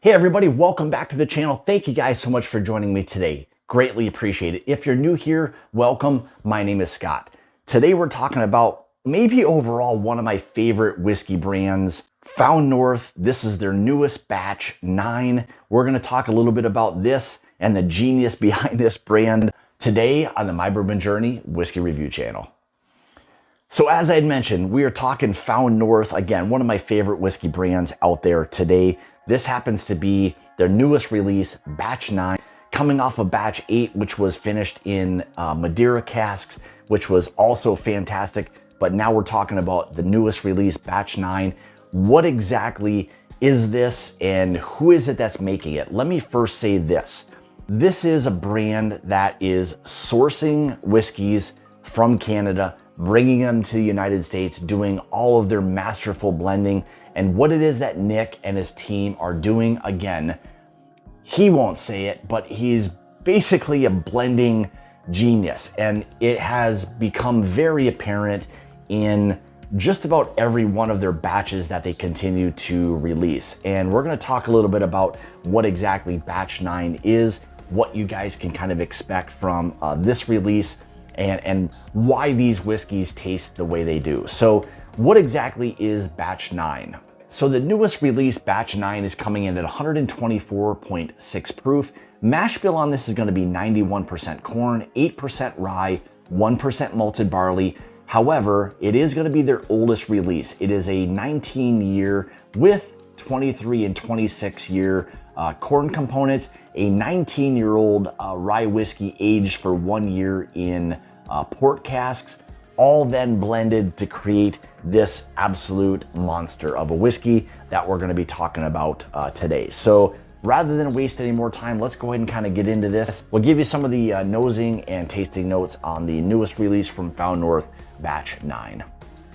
Hey everybody, welcome back to the channel. Thank you guys so much for joining me today. Greatly appreciate it. If you're new here, welcome. My name is Scott. Today we're talking about maybe overall one of my favorite whiskey brands, Found North. This is their newest batch, 9. We're going to talk a little bit about this and the genius behind this brand today on the My Bourbon Journey Whiskey Review channel. So as I had mentioned, we are talking Found North, again, one of my favorite whiskey brands out there today. This happens to be their newest release, batch 9, coming off of batch 8, which was finished in Madeira casks, which was also fantastic. But now we're talking about the newest release, batch 9. What exactly is this and who is it that's making it? Let me first say this. This is a brand that is sourcing whiskeys from Canada, bringing them to the United States, doing all of their masterful blending. And what it is that Nick and his team are doing, again, he won't say it, but he's basically a blending genius. And it has become very apparent in just about every one of their batches that they continue to release. And we're going to talk a little bit about what exactly batch 9 is, what you guys can kind of expect from this release, and why these whiskeys taste the way they do. So what exactly is batch 9? So the newest release, batch 9, is coming in at 124.6 proof. Mash bill on this is going to be 91% corn, 8% rye, 1% malted barley. However, it is going to be their oldest release. It is a 19-year with 23 and 26-year corn components, a 19-year-old rye whiskey aged for 1 year in port casks, all then blended to create this absolute monster of a whiskey that we're going to be talking about today. So rather than waste any more time, let's go ahead and kind of get into this. We'll give you some of the nosing and tasting notes on the newest release from Found North, batch 9.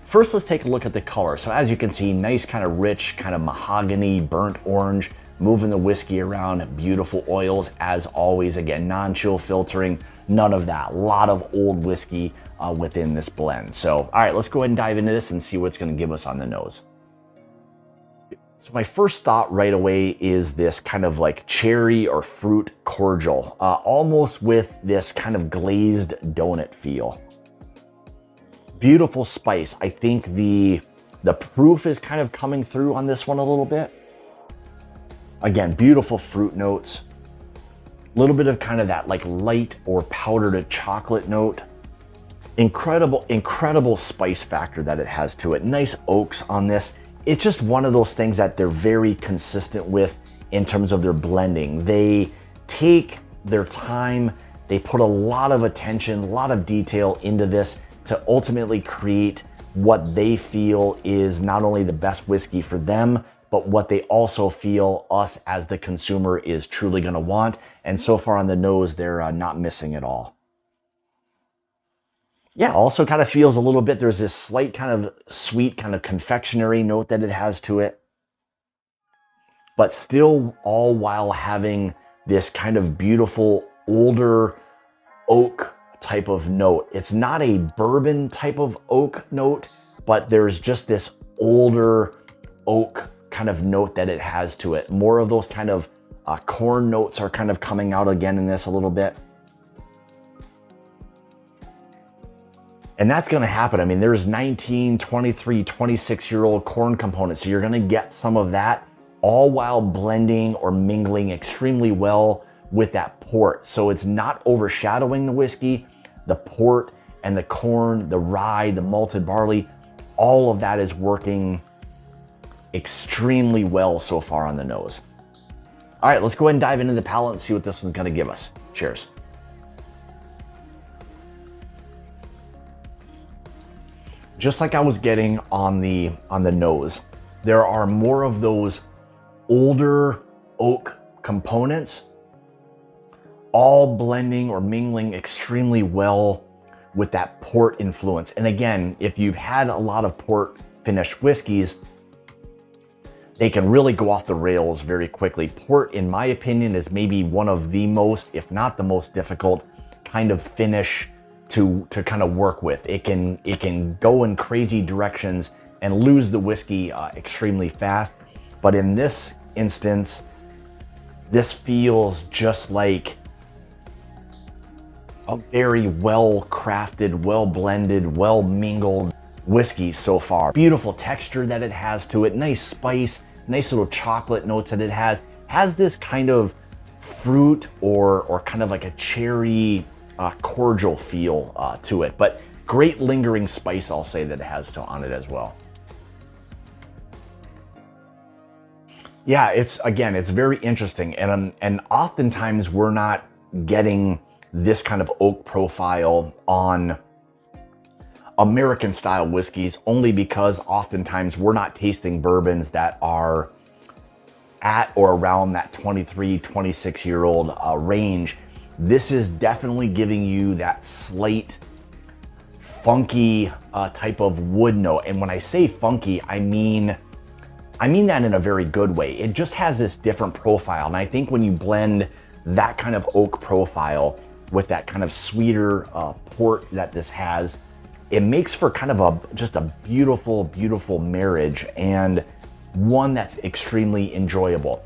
First, let's take a look at the color. So as you can see, nice kind of rich, kind of mahogany, burnt orange, moving the whiskey around, beautiful oils as always. Again, non-chill filtering, none of that. A lot of old whiskey within this blend. So, all right, let's go ahead and dive into this and see what it's going to give us on the nose. So my first thought right away is this kind of like cherry or fruit cordial, almost with this kind of glazed donut feel. Beautiful spice. I think the proof is kind of coming through on this one a little bit. Again, beautiful fruit notes. A little bit of kind of that like light or powdered chocolate note. Incredible spice factor that it has to it. Nice oaks on this. It's just one of those things that they're very consistent with in terms of their blending. They take their time, they put a lot of attention, a lot of detail into this to ultimately create what they feel is not only the best whiskey for them, but what they also feel us as the consumer is truly going to want. And so far on the nose, they're not missing at all. Yeah, also kind of feels a little bit, there's this slight kind of sweet kind of confectionery note that it has to it, but still all while having this kind of beautiful older oak type of note. It's not a bourbon type of oak note, but there's just this older oak kind of note that it has to it. More of those kind of corn notes are kind of coming out again in this a little bit. And that's going to happen. I mean, there's 19, 23, 26-year-old corn components. So you're going to get some of that all while blending or mingling extremely well with that port. So it's not overshadowing the whiskey. The port and the corn, the rye, the malted barley, all of that is working extremely well so far on the nose. All right, let's go ahead and dive into the palate and see what this one's going to give us. Cheers. Just like I was getting on the nose, there are more of those older oak components, all blending or mingling extremely well with that port influence. And again, if you've had a lot of port finished whiskeys, they can really go off the rails very quickly. Port, in my opinion, is maybe one of the most, if not the most difficult kind of finish to kind of work with. It can go in crazy directions and lose the whiskey extremely fast. But in this instance, this feels just like a very well crafted, well blended, well mingled whiskey so far. Beautiful texture that it has to it, nice spice, nice little chocolate notes that it has this kind of fruit or kind of like a cherry cordial feel to it, but great lingering spice, I'll say, that it has on it as well. Yeah, it's very interesting, and oftentimes we're not getting this kind of oak profile on American style whiskeys, only because oftentimes we're not tasting bourbons that are at or around that 23, 26-year-old range. This is definitely giving you that slight funky type of wood note. And when I say funky, I mean that in a very good way. It just has this different profile. And I think when you blend that kind of oak profile with that kind of sweeter port that this has, it makes for kind of just a beautiful, beautiful marriage, and one that's extremely enjoyable.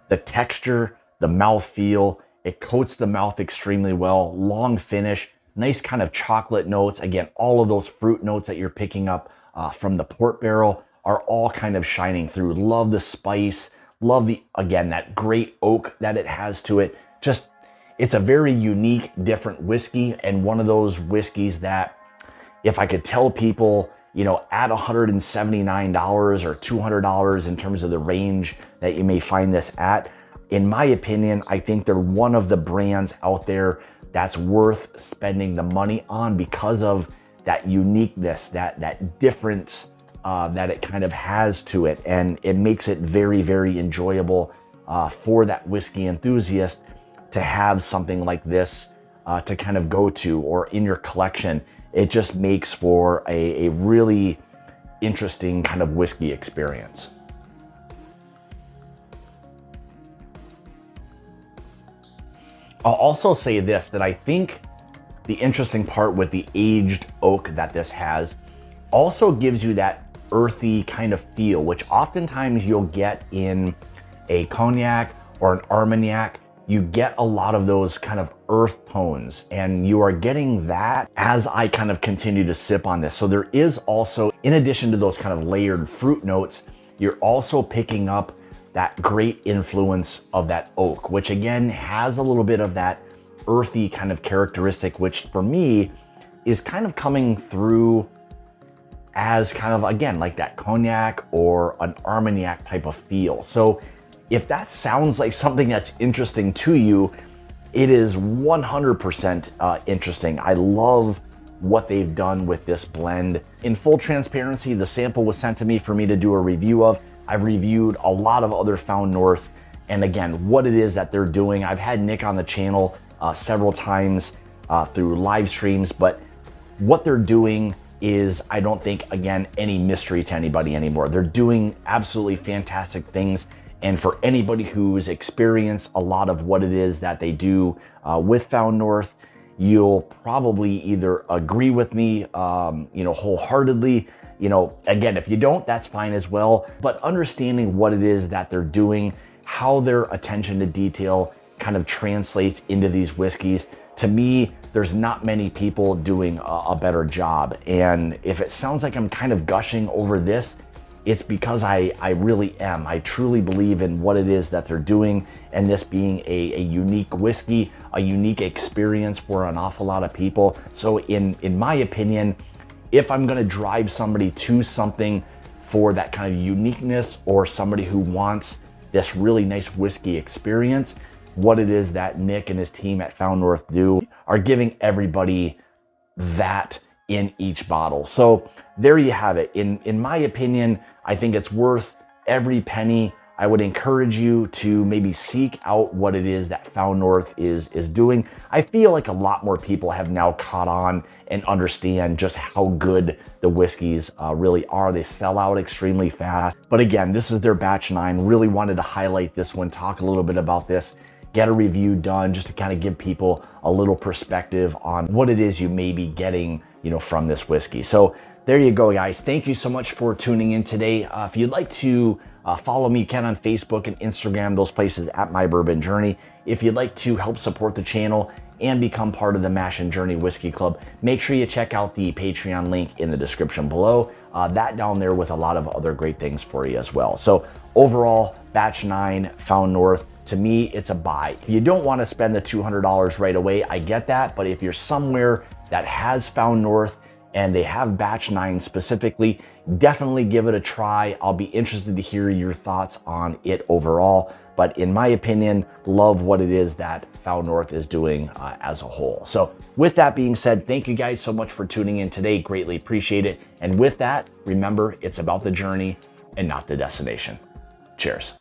The texture, the mouthfeel, it coats the mouth extremely well, long finish, nice kind of chocolate notes. Again, all of those fruit notes that you're picking up from the port barrel are all kind of shining through. Love the spice, love again, that great oak that it has to it. Just, it's a very unique, different whiskey, and one of those whiskeys that if I could tell people, you know, at $179 or $200 in terms of the range that you may find this at, in my opinion, I think they're one of the brands out there that's worth spending the money on because of that uniqueness, that difference that it kind of has to it. And it makes it very, very enjoyable for that whiskey enthusiast to have something like this to kind of go to or in your collection. It just makes for a really interesting kind of whiskey experience. I'll also say this, that I think the interesting part with the aged oak that this has also gives you that earthy kind of feel, which oftentimes you'll get in a cognac or an armagnac. You get a lot of those kind of earth tones, and you are getting that as I kind of continue to sip on this. So there is also, in addition to those kind of layered fruit notes, you're also picking up that great influence of that oak, which again has a little bit of that earthy kind of characteristic, which for me is kind of coming through as kind of, again, like that cognac or an armagnac type of feel. So if that sounds like something that's interesting to you, it is 100% interesting. I love what they've done with this blend. In full transparency, the sample was sent to me for me to do a review of. I've reviewed a lot of other Found North, and again, what it is that they're doing. I've had Nick on the channel several times through live streams, but what they're doing is, I don't think, again, any mystery to anybody anymore. They're doing absolutely fantastic things. And for anybody who's experienced a lot of what it is that they do with Found North, you'll probably either agree with me, you know, wholeheartedly. You know, again, if you don't, that's fine as well. But understanding what it is that they're doing, how their attention to detail kind of translates into these whiskeys, to me, there's not many people doing a better job. And if it sounds like I'm kind of gushing over this, it's because I really am. I truly believe in what it is that they're doing, and this being a unique whiskey, a unique experience for an awful lot of people. So in my opinion, if I'm gonna drive somebody to something for that kind of uniqueness, or somebody who wants this really nice whiskey experience, what it is that Nick and his team at Found North do are giving everybody that in each bottle. So there you have it. In my opinion, I think it's worth every penny. I would encourage you to maybe seek out what it is that Found North is doing. I feel like a lot more people have now caught on and understand just how good the whiskeys really are. They sell out extremely fast. But again, this is their batch 9. Really wanted to highlight this one, talk a little bit about this, get a review done just to kind of give people a little perspective on what it is you may be getting, you know, from this whiskey. So there you go, guys. Thank you so much for tuning in today. If you'd like to Follow me, Ken, on Facebook and Instagram, those places at My Bourbon Journey. If you'd like to help support the channel and become part of the Mash and Journey Whiskey Club, make sure you check out the Patreon link in the description below. That down there with a lot of other great things for you as well. So overall, batch 9, Found North, to me, it's a buy. If you don't want to spend the $200 right away, I get that. But if you're somewhere that has Found North and they have batch 9 specifically, definitely give it a try. I'll be interested to hear your thoughts on it overall. But in my opinion, love what it is that Found North is doing as a whole. So with that being said, thank you guys so much for tuning in today. Greatly appreciate it. And with that, remember, it's about the journey and not the destination. Cheers.